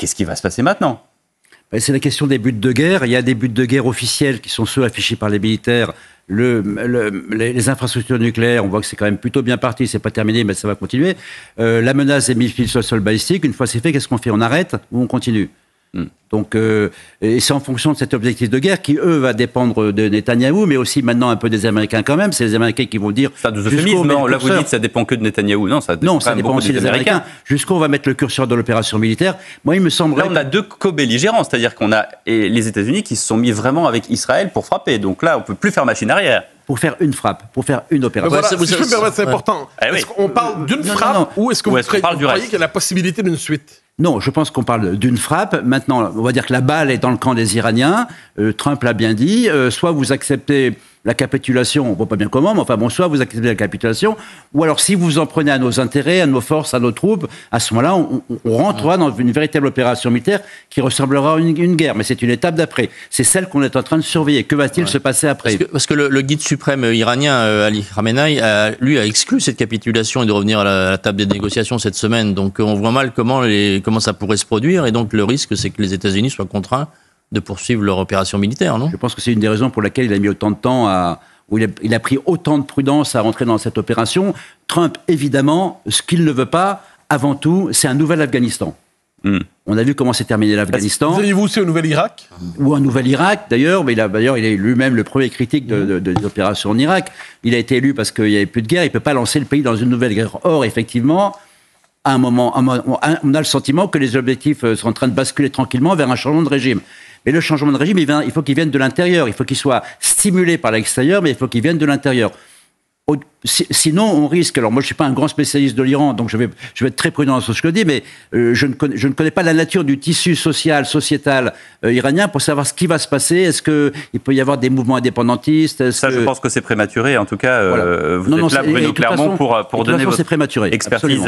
qu'est-ce qui va se passer maintenant ? C'est la question des buts de guerre. Il y a des buts de guerre officiels qui sont ceux affichés par les militaires. Les infrastructures nucléaires, on voit que c'est quand même plutôt bien parti. C'est pas terminé, mais ça va continuer. La menace des missiles sur le sol balistique, une fois c'est fait, qu'est-ce qu'on fait ? On arrête ou on continue ? Donc, et c'est en fonction de cet objectif de guerre qui, eux, va dépendre de Netanyahou, mais aussi maintenant un peu des Américains quand même. C'est les Américains qui vont dire... Ça de euphémisme, non, là vous dites ça dépend que de Netanyahou. Non, ça dépend aussi des Américains. Jusqu'où on va mettre le curseur de l'opération militaire. Moi, il me semblerait... Là, on a deux co-belligérants, c'est-à-dire qu'on a les États-Unis qui se sont mis vraiment avec Israël pour frapper. Donc là, on ne peut plus faire machine arrière. Pour faire une frappe, pour faire une opération. Voilà, si je peux me permettre, c'est important. Est-ce qu'on parle d'une frappe ou est-ce que vous croyez qu'il y a la possibilité d'une suite ? Non, je pense qu'on parle d'une frappe. Maintenant, on va dire que la balle est dans le camp des Iraniens. Trump l'a bien dit. Soit vous acceptez la capitulation, on ne voit pas bien comment, mais enfin bon, soit vous acceptez la capitulation, ou alors si vous vous en prenez à nos intérêts, à nos forces, à nos troupes, à ce moment-là, on rentrera dans une véritable opération militaire qui ressemblera à une guerre. Mais c'est une étape d'après. C'est celle qu'on est en train de surveiller. Que va-t-il se passer après ? Parce que le guide suprême iranien, Ali Khamenei, lui a exclu cette capitulation et de revenir à la table des négociations cette semaine. Donc on voit mal comment ça pourrait se produire. Et donc le risque, c'est que les États-Unis soient contraints de poursuivre leur opération militaire, non ? Je pense que c'est une des raisons pour laquelle il a mis autant de temps où il a pris autant de prudence à rentrer dans cette opération. Trump, évidemment, ce qu'il ne veut pas, avant tout, c'est un nouvel Afghanistan. On a vu comment s'est terminé l'Afghanistan. Vous avez-vous aussi un nouvel Irak ? Ou un nouvel Irak, d'ailleurs. Mais il est lui-même le premier critique des opérations en Irak. Il a été élu parce qu'il n'y avait plus de guerre. Il ne peut pas lancer le pays dans une nouvelle guerre. Or, effectivement, à un moment, on a le sentiment que les objectifs sont en train de basculer tranquillement vers un changement de régime. Mais le changement de régime, il faut qu'il vienne de l'intérieur. Il faut qu'il soit stimulé par l'extérieur, mais il faut qu'il vienne de l'intérieur. Sinon, on risque... Alors, moi, je ne suis pas un grand spécialiste de l'Iran, donc je vais être très prudent sur ce que je dis, mais je ne connais pas la nature du tissu sociétal iranien pour savoir ce qui va se passer. Est-ce qu'il peut y avoir des mouvements indépendantistes ? Je pense que c'est prématuré. En tout cas, voilà. vous êtes là, Bruno Clermont, pour donner votre expertise.